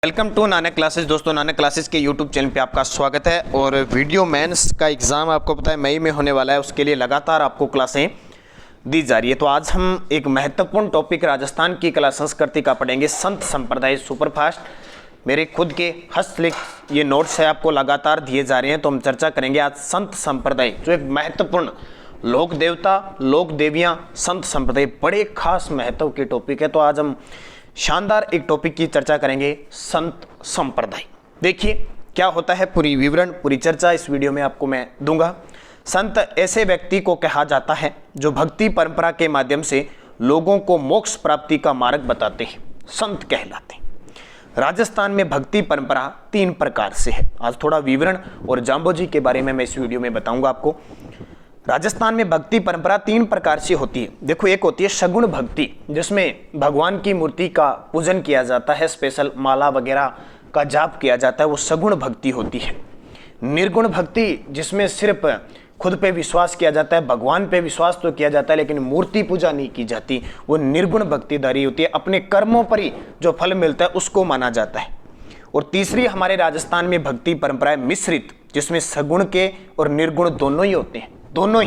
Welcome to Nanak classes. दोस्तों, Nanak classes के YouTube channel पे आपका स्वागत है। और वीडियो मेंस का एग्ज़ाम आपको पता है मई में होने वाला है, उसके लिए लगातार आपको क्लासें दी जा रही है। तो आज हम एक महत्वपूर्ण टॉपिक राजस्थान की कला संस्कृति का पढ़ेंगे, संत संप्रदाय सुपरफास्ट। मेरे खुद के हस्तलिखित ये नोट्स है, आपको लगातार दिए जा रहे हैं। तो हम चर्चा करेंगे आज संत संप्रदाय, जो एक महत्वपूर्ण लोक देवता लोक देवियाँ संत संप्रदाय, बड़े खास महत्व के टॉपिक है। तो आज हम शानदार एक टॉपिक की चर्चा करेंगे, संत संप्रदाय। देखिए क्या होता है, पूरी विवरण पूरी चर्चा इस वीडियो में आपको मैं दूंगा। संत ऐसे व्यक्ति को कहा जाता है जो भक्ति परंपरा के माध्यम से लोगों को मोक्ष प्राप्ति का मार्ग बताते हैं, संत कहलाते हैं। राजस्थान में भक्ति परंपरा 3 प्रकार से है। आज थोड़ा विवरण और जाम्बोजी के बारे में मैं इस वीडियो में बताऊंगा आपको। राजस्थान में भक्ति परंपरा 3 प्रकार से होती है। देखो, एक होती है सगुण भक्ति, जिसमें भगवान की मूर्ति का पूजन किया जाता है, स्पेशल माला वगैरह का जाप किया जाता है, वो सगुण भक्ति होती है। निर्गुण भक्ति, जिसमें सिर्फ खुद पे विश्वास किया जाता है, भगवान पे विश्वास तो किया जाता है लेकिन मूर्ति पूजा नहीं की जाती, वो निर्गुण भक्तिधारी होती है। अपने कर्मों पर ही जो फल मिलता है उसको माना जाता है। और तीसरी हमारे राजस्थान में भक्ति परंपरा है मिश्रित, जिसमें सगुण के और निर्गुण दोनों ही होते हैं, दोनों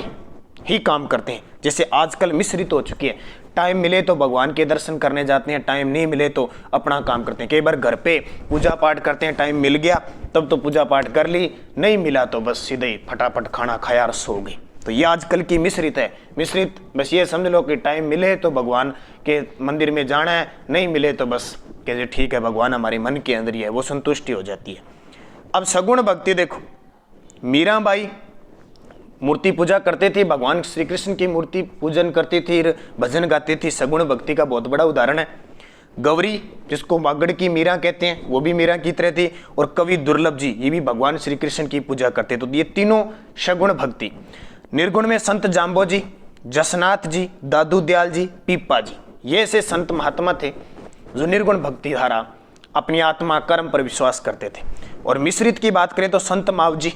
ही काम करते हैं। जैसे आजकल मिश्रित हो चुकी है, टाइम मिले तो भगवान के दर्शन करने जाते हैं, टाइम नहीं मिले तो अपना काम करते हैं। कई बार घर पे पूजा पाठ करते हैं, टाइम मिल गया तब तो पूजा पाठ कर ली, नहीं मिला तो बस सीधे ही फटाफट खाना खाया और सो गए। तो ये आजकल की मिश्रित है। मिश्रित बस ये समझ लो कि टाइम मिले तो भगवान के मंदिर में जाना है, नहीं मिले तो बस कहते ठीक है, भगवान हमारे मन के अंदर ही है, वो संतुष्टि हो जाती है। अब सगुण भक्ति देखो, मीराबाई मूर्ति पूजा करते थे, भगवान श्री कृष्ण की मूर्ति पूजन करती थी, भजन गाती थी, सगुण भक्ति का बहुत बड़ा उदाहरण है। गौरी, जिसको मागड़ की मीरा कहते हैं, वो भी मीरा की तरह थी। और कवि दुर्लभ जी, ये भी भगवान श्री कृष्ण की पूजा करते। तो ये तीनों सगुण भक्ति। निर्गुण में संत जाम्बोजी, जसनाथ जी, दादू दयाल जी, पीपा जी, ये ऐसे संत महात्मा थे जो निर्गुण भक्ति धारा अपनी आत्मा कर्म पर विश्वास करते थे। और मिश्रित की बात करें तो संत मावजी,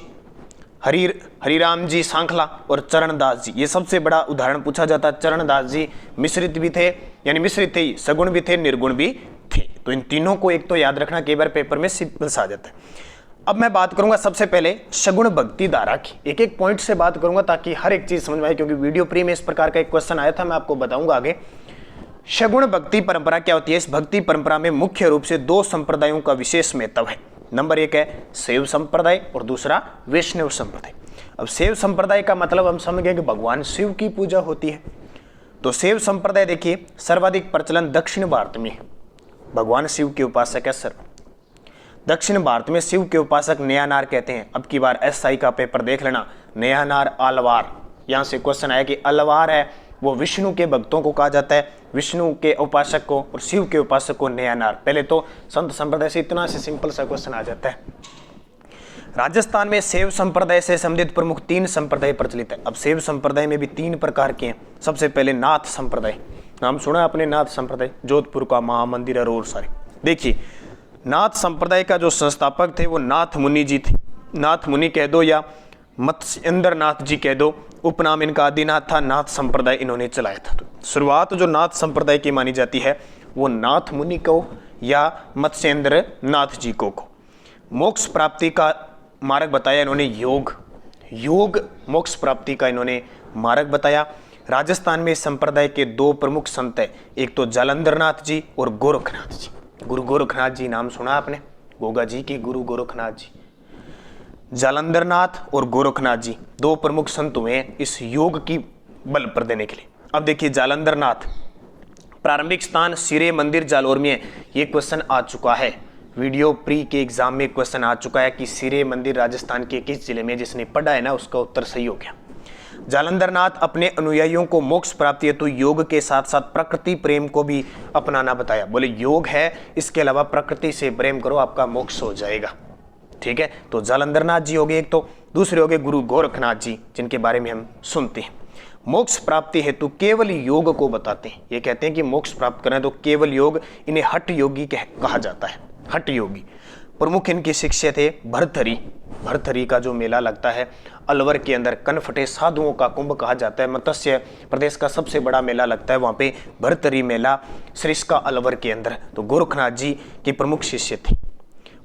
हरिराम जी सांखला और चरणदास जी, ये सबसे बड़ा उदाहरण पूछा जाता है। चरणदास जी मिश्रित भी थे, यानी मिश्रित थे, सगुण भी थे, निर्गुण भी थे। तो इन तीनों को एक तो याद रखना, कई बार पेपर में सिंपल्स आ जाता है। अब मैं बात करूंगा सबसे पहले सगुण भक्ति धारा की, एक एक पॉइंट से बात करूंगा ताकि हर एक चीज समझ में आए, क्योंकि वीडियो प्री में इस प्रकार का एक क्वेश्चन आया था, मैं आपको बताऊंगा आगे। सगुण भक्ति परंपरा क्या होती है? इस भक्ति परंपरा में मुख्य रूप से 2 संप्रदायों का विशेष महत्व है। नंबर 1 है शैव संप्रदाय और दूसरा वैष्णव संप्रदाय। अब शैव संप्रदाय का मतलब हम समझ गए कि भगवान शिव की पूजा होती है। तो शैव संप्रदाय देखिए, सर्वाधिक प्रचलन दक्षिण भारत में है, भगवान शिव के उपासक है सर। दक्षिण भारत में शिव के उपासक नयानार कहते हैं। अब की बार SI का पेपर देख लेना, नयानार अलवार, यहाँ से क्वेश्चन आया कि अलवार है वो विष्णु के भक्तों को कहा जाता है, विष्णु के उपासक को, और शिव के उपासक को नयानार। पहले तो संत संप्रदाय से इतना से सिंपल सा क्वेश्चन आ जाता है। राजस्थान में शैव संप्रदाय से संबंधित प्रमुख 3 संप्रदाय प्रचलित है। अब शैव संप्रदाय में भी 3 प्रकार के हैं। सबसे पहले नाथ संप्रदाय, नाम सुना आपने, नाथ संप्रदाय, जोधपुर का महामंदिर है और सारे। देखिए, नाथ संप्रदाय का जो संस्थापक थे वो नाथ मुनि जी थे। नाथ मुनि कह दो या मत्स्येंद्र नाथ जी कह दो, उपनाम इनका आदिनाथ था। नाथ संप्रदाय इन्होंने चलाया था। तो शुरुआत जो नाथ संप्रदाय की मानी जाती है वो नाथ मुनि को या मत्स्येंद्र नाथ जी को। मोक्ष प्राप्ति का मार्ग बताया इन्होंने, योग मोक्ष प्राप्ति का इन्होंने मार्ग बताया। राजस्थान में इस संप्रदाय के 2 प्रमुख संत है, एक तो जालंधर नाथ जी और गोरखनाथ जी। गुरु गोरखनाथ जी नाम सुना आपने, गोगा जी के गुरु गोरखनाथ जी। जालंधर नाथ और गोरखनाथ जी 2 प्रमुख संत हुए इस योग की बल पर देने के लिए। अब देखिए, जालंधर नाथ प्रारंभिक स्थान सिरे मंदिर जालोर में है। ये क्वेश्चन आ चुका है, वीडियो प्री के एग्जाम में क्वेश्चन आ चुका है कि सिरे मंदिर राजस्थान के किस जिले में, जिसने पढ़ा है ना उसका उत्तर सही हो गया। जालंधर नाथ अपने अनुयायियों को मोक्ष प्राप्ति हेतु योग के साथ साथ प्रकृति प्रेम को भी अपनाना बताया। बोले योग है, इसके अलावा प्रकृति से प्रेम करो, आपका मोक्ष हो जाएगा। ठीक है, तो जालंधर नाथ जी हो गए एक, तो दूसरे हो गए गुरु गोरखनाथ जी, जिनके बारे में हम सुनते हैं। मोक्ष प्राप्ति हेतु केवल योग को बताते हैं। ये कहते हैं कि मोक्ष प्राप्त करें तो केवल योग, इन्हें हठ योगी कहा जाता है, हठ योगी। प्रमुख इनके शिष्य थे भरथरी। भरथरी का जो मेला लगता है अलवर के अंदर, कनफटे साधुओं का कुंभ कहा जाता है, मत्स्य प्रदेश का सबसे बड़ा मेला लगता है वहाँ पे भरथरी मेला, सरिस्का अलवर के अंदर। तो गोरखनाथ जी के प्रमुख शिष्य थे।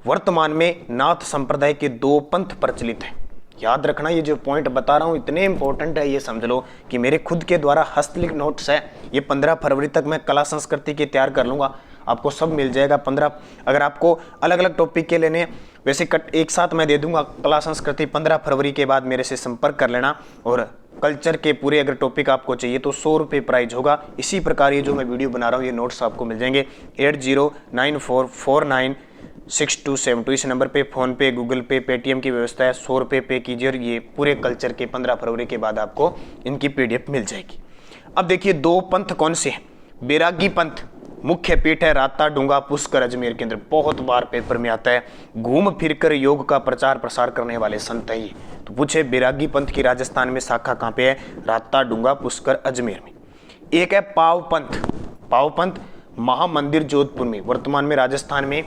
वर्तमान में नाथ संप्रदाय के 2 पंथ प्रचलित हैं। याद रखना, ये जो पॉइंट बता रहा हूँ इतने इंपॉर्टेंट है, ये समझ लो कि मेरे खुद के द्वारा हस्तलिखित नोट्स है। ये 15 फरवरी तक मैं कला संस्कृति के तैयार कर लूँगा, आपको सब मिल जाएगा। 15 अगर आपको अलग अलग टॉपिक के लेने वैसे कट एक साथ मैं दे दूंगा कला संस्कृति। 15 फरवरी के बाद मेरे से संपर्क कर लेना। और कल्चर के पूरे अगर टॉपिक आपको चाहिए तो 100 रुपये प्राइज होगा। इसी प्रकार ये जो मैं वीडियो बना रहा हूँ ये नोट्स आपको मिल जाएंगे 8094496272 इस नंबर पे फ़ोन पे, गूगल पे, पेटीएम की व्यवस्था है। 100 रुपये पे कीजिए और ये पूरे कल्चर के 15 फरवरी के बाद आपको इनकी PDF मिल जाएगी। अब देखिए 2 पंथ कौन से हैं। बैरागी पंथ मुख्य पीठ है राता, डूंगा, पुष्कर, अजमेर के अंदर। बहुत बार पेपर में आता है। घूम फिर कर योग का प्रचार प्रसार करने वाले संत हैं ये। तो पूछे बैरागी पंथ की राजस्थान में शाखा कहाँ पे है? राता, डूंगा, पुष्कर, अजमेर में। एक है पाव पंथ। पाव पंथ महामंदिर जोधपुर में। वर्तमान में राजस्थान में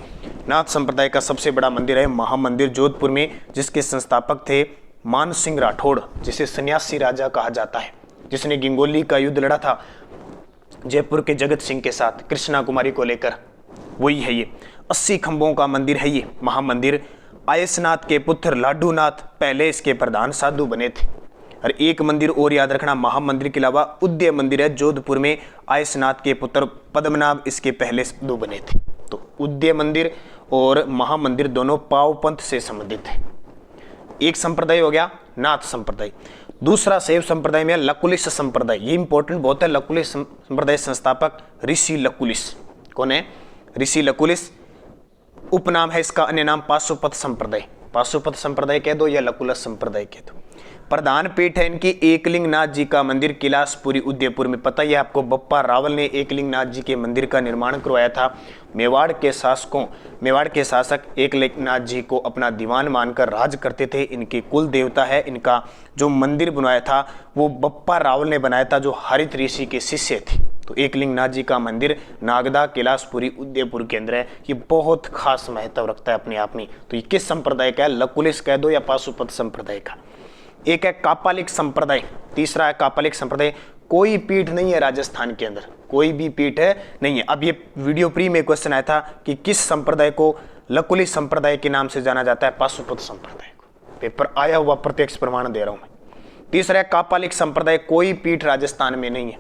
नाथ संप्रदाय का सबसे बड़ा मंदिर है महामंदिर जोधपुर में, जिसके संस्थापक थे मान सिंह राठौड़, जिसे सन्यासी राजा कहा जाता है, जिसने गिंगोली का युद्ध लड़ा था जयपुर के जगत सिंह के साथ कृष्णा कुमारी को लेकर। वही है ये। 80 खंभों का मंदिर है ये महामंदिर। आयसनाथ के पुत्र लाडूनाथ पहले इसके प्रधान साधु बने थे। और एक मंदिर और याद रखना, महामंदिर के अलावा उदय मंदिर है जोधपुर में। आयसनाथ के पुत्र पद्मनाभ इसके पहले साधु बने थे। तो उदय मंदिर और महामंदिर दोनों पाव पंथ से संबंधित है। एक संप्रदाय हो गया नाथ संप्रदाय। दूसरा शैव संप्रदाय में लकुलिश संप्रदाय। ये इंपॉर्टेंट बहुत है। लकुलिश संप्रदाय संस्थापक ऋषि लकुलिश। कौन है? ऋषि लकुलिश। उपनाम है इसका, अन्य नाम पाशुपत संप्रदाय। पाशुपत संप्रदाय कह दो या लकुलिश संप्रदाय कह दो। प्रधान पीठ है इनकी एकलिंगनाथ जी का मंदिर किलासपुरी उदयपुर में। पता ही आपको, बप्पा रावल ने एकलिंगनाथ जी के मंदिर का निर्माण करवाया था। मेवाड़ के शासक एकलिंगनाथ जी को अपना दीवान मानकर राज करते थे। इनके कुल देवता है। इनका जो मंदिर बनाया था वो बप्पा रावल ने बनाया था, जो हरित ऋषि के शिष्य थे। तो एकलिंगनाथ जी का मंदिर नागदा किलासपुरी उदयपुर के अंदर है। ये बहुत खास महत्व रखता है अपने आप में। तो ये किस संप्रदाय का है? लकुलिश कह दो या पाशुपत संप्रदाय का। एक है कापालिक संप्रदाय। तीसरा है कापालिक संप्रदाय। कोई पीठ नहीं है राजस्थान के अंदर, कोई भी पीठ है नहीं है। अब ये वीडियो प्री में क्वेश्चन आया था कि किस संप्रदाय को लकुलिश संप्रदाय के नाम से जाना जाता है? पाशुपत संप्रदाय को। पेपर आया हुआ प्रत्यक्ष प्रमाण दे रहा हूं मैं। तीसरा है कापालिक संप्रदाय। कोई पीठ राजस्थान में नहीं है।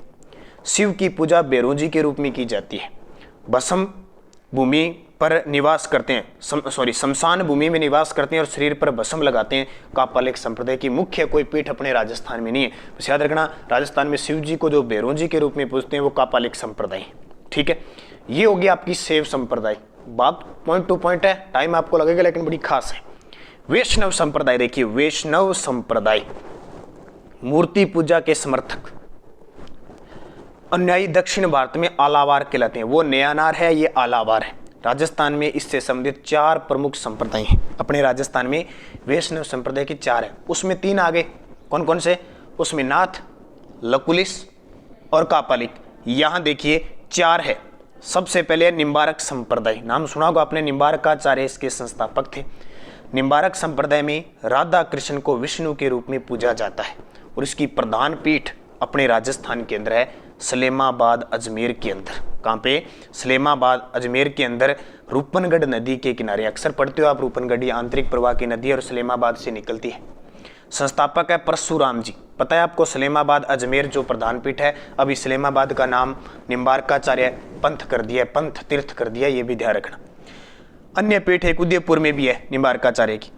शिव की पूजा बेरोजी के रूप में की जाती है। भस्म भूमि पर निवास करते हैं, शमशान भूमि में निवास करते हैं और शरीर पर भस्म लगाते हैं। कापालिक संप्रदाय की मुख्य कोई पीठ अपने राजस्थान में नहीं है। बस याद रखना, राजस्थान में शिव जी को जो बेरोजी के रूप में पूजते हैं वो कापालिक संप्रदाय। ठीक है, ये होगी आपकी शैव संप्रदाय। बात पॉइंट टू पॉइंट है, टाइम आपको लगेगा लेकिन बड़ी खास है। वैष्णव संप्रदाय देखिए, वैष्णव संप्रदाय मूर्ति पूजा के समर्थक अनुयायी दक्षिण भारत में आलावार कहलाते हैं। वो नयानार है, ये आलावार है। राजस्थान में इससे संबंधित 4 प्रमुख संप्रदाय हैं। अपने राजस्थान में वैष्णव संप्रदाय की 4 है, उसमें 3 आगे। कौन कौन से? उसमें नाथ, लकुलिश और कापालिक। यहाँ देखिए 4 है। सबसे पहले निम्बारक संप्रदाय। नाम सुना होगा आपने, निम्बारकाचार्य इसके संस्थापक थे। निम्बारक संप्रदाय में राधा कृष्ण को विष्णु के रूप में पूजा जाता है और इसकी प्रधान पीठ अपने राजस्थान के अंदर है, सलेमाबाद अजमेर के अंदर। कहाँ पे? सलेमाबाद अजमेर के अंदर रूपनगढ़ नदी के किनारे। अक्सर पढ़ते हो आप रूपनगढ़, आंतरिक प्रवाह की नदी है और सलेमाबाद से निकलती है। संस्थापक है परशुराम जी। पता है आपको, सलेमाबाद अजमेर जो प्रधान पीठ है, अभी सलेमाबाद का नाम निम्बारकाचार्य पंथ कर दिया, पंथ तीर्थ कर दिया, ये भी ध्यान रखना। अन्य पीठ एक उदयपुर में भी है निम्बारकाचार्य की।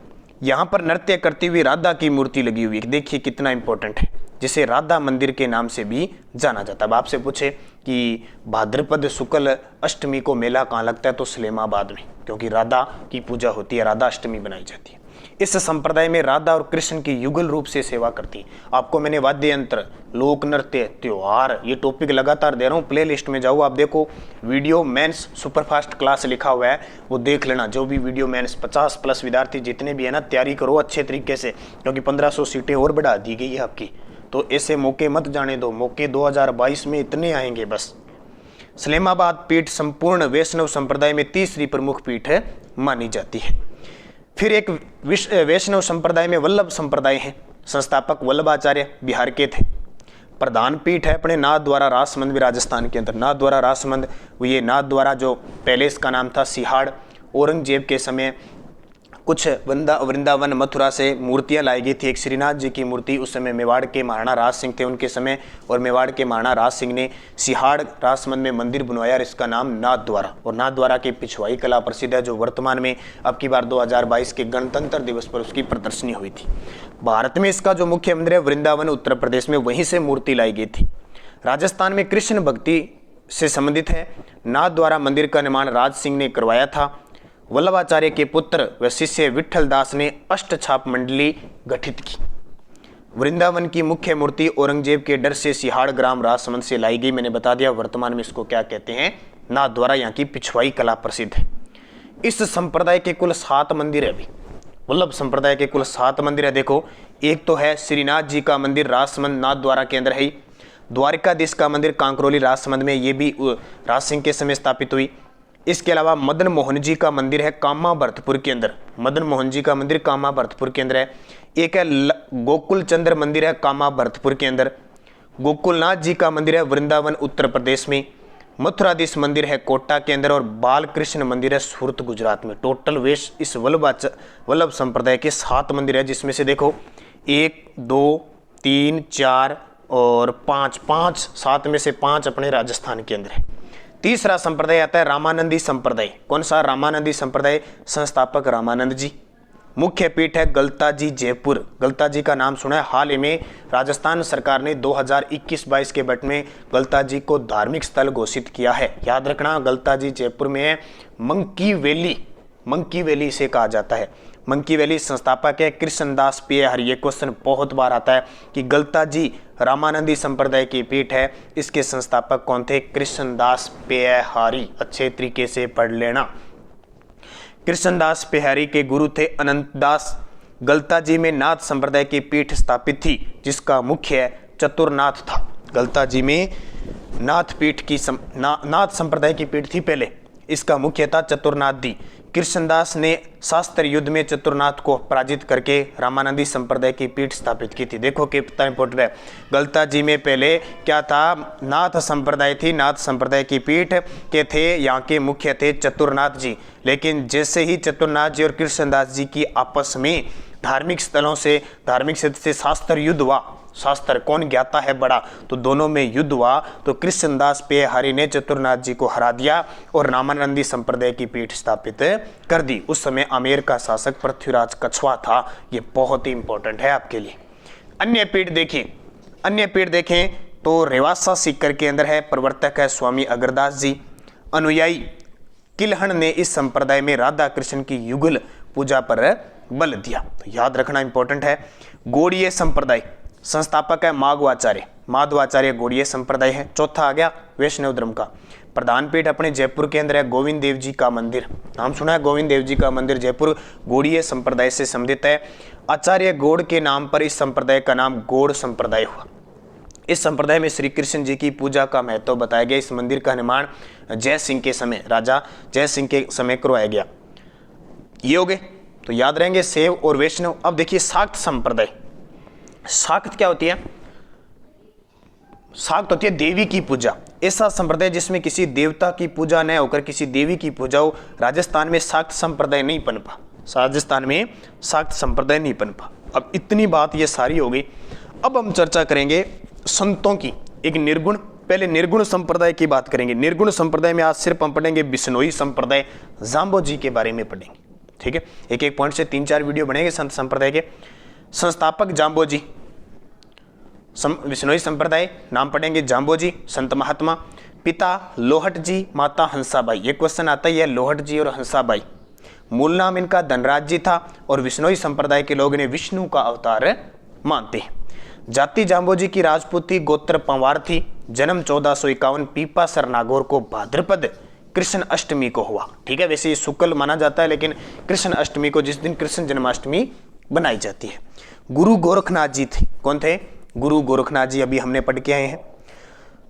यहाँ पर नृत्य करती हुई राधा की मूर्ति लगी हुई है। देखिए कितना इंपॉर्टेंट है, जिसे राधा मंदिर के नाम से भी जाना जाता है। अब आपसे पूछे कि भाद्रपद शुक्ल अष्टमी को मेला कहाँ लगता है, तो सलेमाबाद में, क्योंकि राधा की पूजा होती है, राधा अष्टमी बनाई जाती है। इस संप्रदाय में राधा और कृष्ण की युगल रूप से सेवा करती है। आपको मैंने वाद्य यंत्र, लोक नृत्य, त्योहार, ये टॉपिक लगातार दे रहा हूँ। प्ले लिस्ट में जाओ, आप देखो वीडियो मेंस सुपरफास्ट क्लास लिखा हुआ है, वो देख लेना। जो भी वीडियो मेंस 50+ विद्यार्थी जितने भी है ना, तैयारी करो अच्छे तरीके से, क्योंकि 1500 सीटें और बढ़ा दी गई है आपकी। तो ऐसे मौके मत जाने दो, मौके 2022 में इतने आएंगे बस। सलेमाबाद पीठ संपूर्ण वैष्णव संप्रदाय में तीसरी प्रमुख पीठ है मानी जाती है। फिर एक वैष्णव संप्रदाय में वल्लभ संप्रदाय है। संस्थापक वल्लभाचार्य बिहार के थे। प्रधान पीठ है अपने नाथ द्वारा रासमंद, राजस्थान के अंदर। नाथ द्वारा रासमंद, ये नाथ द्वारा जो पैलेस का नाम था सिहाड़, औरंगजेब के समय कुछ वृंदावन मथुरा से मूर्तियां लाई गई थी। एक श्रीनाथ जी की मूर्ति उस समय मेवाड़ के महाराणा राज सिंह थे उनके समय, और मेवाड़ के महाराणा राज सिंह ने सिहाड़ राजसमंद में मंदिर बनवाया और इसका नाम नाथ द्वारा, और नाथ द्वारा की पिछवाई कला प्रसिद्ध है, जो वर्तमान में अब की बार 2022 के गणतंत्र दिवस पर उसकी प्रदर्शनी हुई थी। भारत में इसका जो मुख्य मंदिर है वृंदावन उत्तर प्रदेश में, वहीं से मूर्ति लाई गई थी। राजस्थान में कृष्ण भक्ति से संबंधित है। नाथ द्वारा मंदिर का निर्माण राज सिंह ने करवाया था। वल्लभाचार्य के पुत्र व शिष्य विठल दास ने अष्टछाप मंडली गठित की। वृंदावन की मुख्य मूर्ति औरंगजेब के डर से सिहाड़ ग्राम राजसमंद से लाई गई। मैंने बता दिया वर्तमान में इसको क्या कहते हैं, नाथ द्वारा। यहाँ की पिछवाई कला प्रसिद्ध है। इस संप्रदाय के कुल 7 मंदिर है। अभी वल्लभ संप्रदाय के कुल 7 मंदिर है। देखो, एक तो है श्रीनाथ जी का मंदिर राजसमंद नाथ द्वारा के अंदर है। द्वारिकाधीश का मंदिर कांकरोली राजसमंद में, ये भी राज सिंह के समय स्थापित हुई। इसके अलावा मदन मोहन जी का मंदिर है कामा भरतपुर के अंदर, मदन मोहन जी का मंदिर कामा भरतपुर के अंदर है। एक है गोकुल चंद्र मंदिर है कामा भरतपुर के अंदर। गोकुलनाथ जी का मंदिर है वृंदावन उत्तर प्रदेश में। मथुराधीश मंदिर है कोटा के अंदर, और बालकृष्ण मंदिर है सूरत गुजरात में। टोटल वेश इस वल्लभ संप्रदाय के 7 मंदिर है, जिसमें से देखो 1 2 3 4 और 5 7 में से 5 अपने राजस्थान के अंदर है। तीसरा संप्रदाय आता है रामानंदी संप्रदाय। कौन सा? रामानंदी संप्रदाय। संस्थापक रामानंद जी। मुख्य पीठ है गलता जी जयपुर। गलता जी का नाम सुना है। हाल ही में राजस्थान सरकार ने 2021-22 के बजट में गलता जी को धार्मिक स्थल घोषित किया है। याद रखना, गलता जी जयपुर में है। मंकी वैली इसे कहा जाता है। Monkey valley. संस्थापक है कृष्णदास पेयहारी। ये क्वेश्चन बहुत बार आता है कि गलता जी रामानंदी संप्रदाय की पीठ है, इसके संस्थापक कौन थे? कृष्णदास पेयहारी। अच्छे तरीके से पढ़ लेना। कृष्णदास पेयहारी के गुरु थे अनंतदास। गलता जी में नाथ संप्रदाय की पीठ स्थापित थी, जिसका मुख्य चतुरनाथ था। गलता जी में नाथ संप्रदाय की पीठ थी पहले, इसका मुख्य था चतुरनाथ जी। कृष्णदास ने शास्त्र युद्ध में चतुरनाथ को पराजित करके रामानंदी संप्रदाय की पीठ स्थापित की थी। देखो कितना इंपॉर्टेंट है। गलता जी में पहले क्या था? नाथ संप्रदाय थी। नाथ संप्रदाय की पीठ के थे, यहाँ के मुख्य थे चतुरनाथ जी। लेकिन जैसे ही चतुरनाथ जी और कृष्णदास जी की आपस में धार्मिक क्षेत्र से शास्त्र युद्ध हुआ, शास्त्र कौन ज्ञाता है बड़ा, तो दोनों में युद्ध हुआ, तो कृष्णदास पेयहारी ने चतुरनाथ जी को हरा दिया और रामानंदी संप्रदाय की पीठ स्थापित कर दी। उस समय आमेर का शासक पृथ्वीराज कछवा था। ये बहुत ही इंपॉर्टेंट है आपके लिए। अन्य पीठ देखें तो रेवासा सीकर के अंदर है। प्रवर्तक है स्वामी अग्रदास जी। अनुयायी किलहण ने इस संप्रदाय में राधा कृष्ण की युगल पूजा पर बल दिया, तो याद रखना इंपॉर्टेंट है। गौड़ीय संप्रदाय। संस्थापक है माधवाचार्य गौड़ीय संप्रदाय है। चौथा आ गया वैष्णव धर्म का। प्रधान पीठ अपने जयपुर के अंदर है गोविंद देव जी का मंदिर। नाम सुना है गोविंद देव जी का मंदिर, जयपुर। गौड़ीय संप्रदाय से संबंधित है। आचार्य गौड़ के नाम पर इस संप्रदाय का नाम गौड़ संप्रदाय हुआ। इस संप्रदाय में श्री कृष्ण जी की पूजा का महत्व बताया गया। इस मंदिर का निर्माण जय सिंह के समय, राजा जय सिंह के समय करवाया गया। ये हो गए, तो याद रहेंगे शैव और वैष्णव। अब देखिए शाक्त संप्रदाय। शाक्त क्या होती है? शाक्त होती है देवी की पूजा। ऐसा संप्रदाय जिसमें किसी देवता की पूजा न होकर किसी देवी की पूजा हो। राजस्थान में शाक्त संप्रदाय नहीं पनपा। राजस्थान में शाक्त संप्रदाय नहीं पनपा। अब इतनी बात ये सारी हो गई। अब हम चर्चा करेंगे संतों की। एक निर्गुण, पहले निर्गुण संप्रदाय की बात करेंगे। निर्गुण संप्रदाय में आज सिर्फ हम पढ़ेंगे बिश्नोई संप्रदाय, जाम्बो जी के बारे में पढ़ेंगे। ठीक है, एक एक पॉइंट से 3-4 वीडियो बनेंगे संत संप्रदाय के। संस्थापक जाम्बो जी। बिश्नोई संप्रदाय नाम पढ़ेंगे जाम्बो जी, संत महात्मा। पिता लोहट जी, माता हंसाबाई। ये क्वेश्चन आता है, लोहट जी और हंसाबाई। मूल नाम इनका धनराज जी था और बिश्नोई संप्रदाय के लोग इन्हें विष्णु का अवतार मानते हैं। जाति जाम्बो जी की राजपूत थी, गोत्र पंवार थी। जन्म 1451 पीपासर नागौर को भाद्रपद कृष्ण अष्टमी को हुआ। ठीक है, वैसे ये शुक्ल माना जाता है, लेकिन कृष्ण अष्टमी को, जिस दिन कृष्ण जन्माष्टमी बनाई जाती है। गुरु गोरखनाथ जी थे। कौन थे? गुरु गोरखनाथ जी, अभी हमने पढ़ के आए हैं।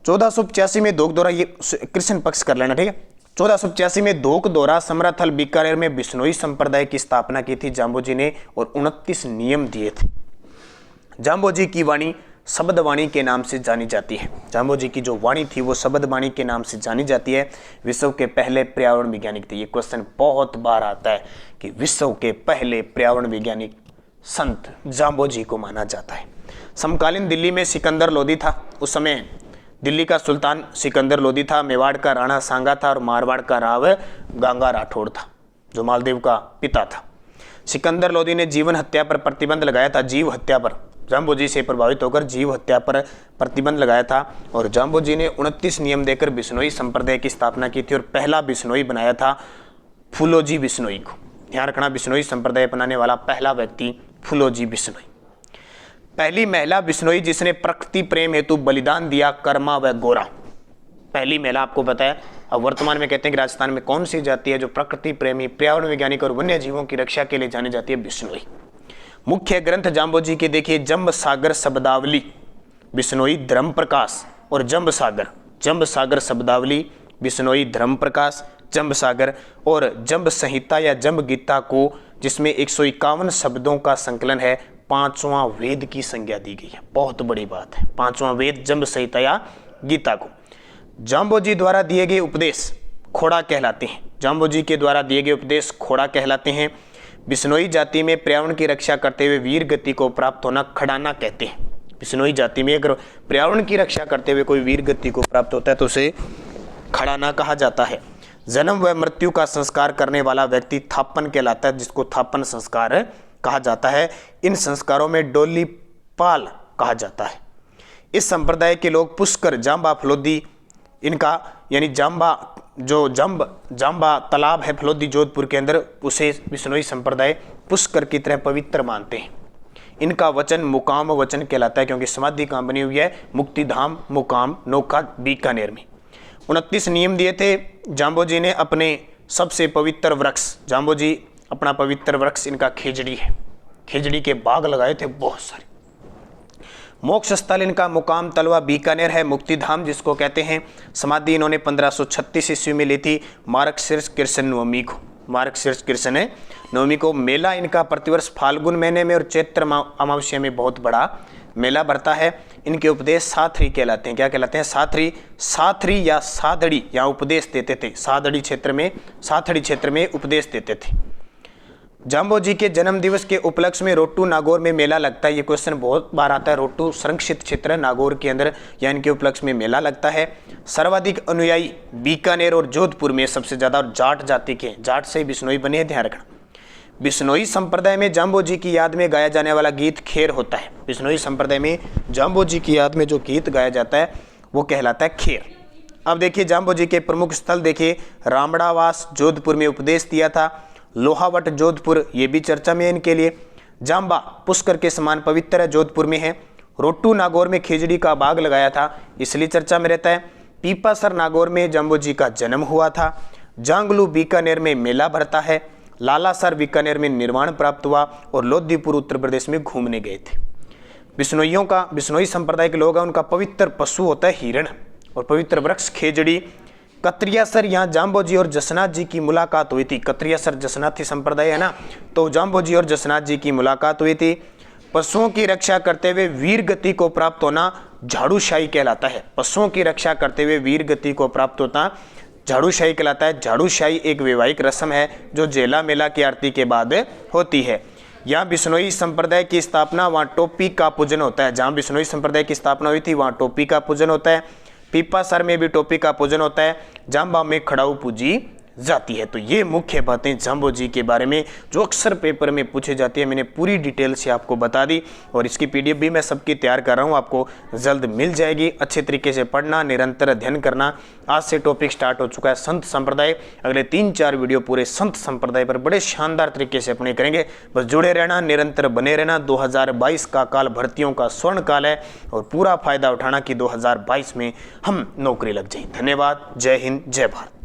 1485 में धोक दौरा, ये कृष्ण पक्ष कर लेना। ठीक है, 1485 में धोक दौरा समराथल बीकानेर में बिश्नोई संप्रदाय की स्थापना की थी जाम्बो जी ने और 29 नियम दिए थे। जाम्बो जी की वाणी शब्दवाणी के नाम से जानी जाती है। जाम्बोजी की जो वाणी थी वो शब्दवाणी के नाम से जानी जाती है। विश्व के पहले पर्यावरण वैज्ञानिक थे। ये क्वेश्चन बहुत बार आता है कि विश्व के पहले पर्यावरण वैज्ञानिक संत जाम्बोजी को माना जाता है। समकालीन दिल्ली में सिकंदर लोदी था। उस समय दिल्ली का सुल्तान सिकंदर लोदी था, मेवाड़ का राणा सांगा था और मारवाड़ का राव गंगा राठौड़ था, जो मालदीव का पिता था। सिकंदर लोदी ने जीवन हत्या पर प्रतिबंध लगाया था। जीव हत्या पर, जाम्बोजी से प्रभावित होकर जीव हत्या पर प्रतिबंध लगाया था। और जाम्बोजी ने 29 नियम देकर बिश्नोई संप्रदाय की स्थापना की थी और पहला बिश्नोई बनाया था फूलोजी बिश्नोई को। ध्यान रखना, बिश्नोई संप्रदाय बनाने वाला पहला व्यक्ति फूलोजी बिश्नोई। पहली महिला बिश्नोई जिसने प्रकृति प्रेम हेतु बलिदान दिया, कर्मा व गोरा। पहली महिला आपको पता है। अब वर्तमान में कहते हैं कि राजस्थान में कौन सी जाति है जो प्रकृति प्रेमी, पर्यावरण वैज्ञानिक और वन्य जीवों की रक्षा के लिए जानी जाती है? बिश्नोई। मुख्य ग्रंथ जाम्बोजी के देखिए, जंब सागर शब्दावली, बिश्नोई धर्म प्रकाश और जंब सागर शब्दावली, बिश्नोई धर्म प्रकाश, जंब सागर और जंब संहिता या जंब गीता को, जिसमें 151 शब्दों का संकलन है, 5वां वेद की संज्ञा दी गई है। बहुत बड़ी बात है, 5वां वेद जंब संहिता या गीता को। जाम्बोजी द्वारा दिए गए उपदेश खोड़ा कहलाते हैं। जाम्बोजी के द्वारा दिए गए उपदेश खोड़ा कहलाते हैं। बिश्नोई जाति में पर्यावरण की रक्षा करते हुए वीर गति को प्राप्त होना खड़ाना कहते हैं। बिश्नोई जाति में अगर पर्यावरण की रक्षा करते हुए कोई वीर गति को प्राप्त होता है तो उसे खड़ाना कहा जाता है। जन्म व मृत्यु का संस्कार करने वाला व्यक्ति थापन कहलाता है, जिसको थापन संस्कार कहा जाता है। इन संस्कारों में डोली पाल कहा जाता है। इस संप्रदाय के लोग पुष्कर, जाम्बा, फलोदी, इनका यानी जाम्बा तालाब है फलोदी जोधपुर के अंदर, उसे बिश्नोई संप्रदाय पुष्कर की तरह पवित्र मानते हैं। इनका वचन मुकाम वचन कहलाता है, क्योंकि समाधि कहाँ बनी हुई है? मुक्तिधाम मुकाम नौका बीकानेर में। 29 नियम दिए थे जाम्बोजी ने। अपने सबसे पवित्र वृक्ष, जाम्बोजी अपना पवित्र वृक्ष इनका खेजड़ी है। खेजड़ी के बाग लगाए थे बहुत सारे। मोक्ष स्थल इनका मुकाम तलवा बीकानेर है। मुक्तिधाम जिसको कहते हैं, समाधि इन्होंने 1536 ईस्वी में ली थी, मार्गशीर्ष कृष्ण नवमी को। मार्गशीर्ष कृष्ण नवमी को। मेला इनका प्रतिवर्ष फाल्गुन महीने में और चैत्र अमावस्या में बहुत बड़ा मेला भरता है। इनके उपदेश साथरी कहलाते हैं। क्या कहलाते हैं? साथरी या साधड़ी यहाँ उपदेश देते थे। साथड़ी क्षेत्र में उपदेश देते थे। जाम्बोजी के जन्म दिवस के उपलक्ष्य में रोट्टू नागौर में मेला लगता है। ये क्वेश्चन बहुत बार आता है। रोट्टू संरक्षित क्षेत्र नागौर के अंदर या इनके उपलक्ष्य में मेला लगता है। सर्वाधिक अनुयायी बीकानेर और जोधपुर में सबसे ज्यादा, और जाट जाति के, जाट से बिश्नोई बने हैं, ध्यान रखना। बिश्नोई संप्रदाय में जाम्बोजी की याद में गाया जाने वाला गीत खेर होता है। बिश्नोई संप्रदाय में जाम्बोजी की याद में जो गीत गाया जाता है वो कहलाता है खेर। अब देखिए जाम्बोजी के प्रमुख स्थल देखिए, रामड़ावास जोधपुर में उपदेश दिया था। लोहावट जोधपुर, ये भी चर्चा में है इनके लिए। जाम्बा पुष्कर के समान पवित्र है, जोधपुर में है। रोट्टू नागौर में खेजड़ी का बाग लगाया था, इसलिए चर्चा में रहता है। पीपासर नागौर में जाम्बोजी का जन्म हुआ था। जांगलू बीकानेर में मेला भरता है। लालासर बीकानेर में निर्वाण प्राप्त हुआ और लोधीपुर उत्तर प्रदेश में घूमने गए थे। बिश्नोई संप्रदाय के लोग हैं, उनका पवित्र पशु होता है हिरण और पवित्र वृक्ष खेजड़ी। कत्रियासर, यहाँ जाम्बोजी और जसनाथ जी की मुलाकात हुई थी। कत्रियासर जसनाथी संप्रदाय है ना, तो जाम्बोजी और जसनाथ जी की मुलाकात हुई थी। पशुओं की रक्षा करते हुए वीर गति को प्राप्त होना झाड़ूशाही कहलाता है। पशुओं की रक्षा करते हुए वीर गति को प्राप्त होता झाड़ूशाही कहलाता है। झाड़ूशाही एक वैवाहिक रस्म है जो जेला मेला की आरती के बाद होती है। यहाँ बिश्नोई संप्रदाय की स्थापना, वहाँ टोपी का पूजन होता है। जहाँ बिश्नोई संप्रदाय की स्थापना हुई थी वहाँ टोपी का पूजन होता है। पीपासर में भी टोपी का पूजन होता है। जाम्बा में खड़ाऊ पूजी जाती है। तो ये मुख्य बातें जाम्बोजी के बारे में जो अक्सर पेपर में पूछी जाती है, मैंने पूरी डिटेल से आपको बता दी और इसकी पीडीएफ भी मैं सबकी तैयार कर रहा हूँ, आपको जल्द मिल जाएगी। अच्छे तरीके से पढ़ना, निरंतर अध्ययन करना। आज से टॉपिक स्टार्ट हो चुका है संत संप्रदाय। अगले 3-4 वीडियो पूरे संत संप्रदाय पर बड़े शानदार तरीके से अपने करेंगे। बस जुड़े रहना, निरंतर बने रहना। 2022 का काल भर्तियों का स्वर्ण काल है और पूरा फायदा उठाना कि 2022 में हम नौकरी लग जाए। धन्यवाद। जय हिंद, जय भारत।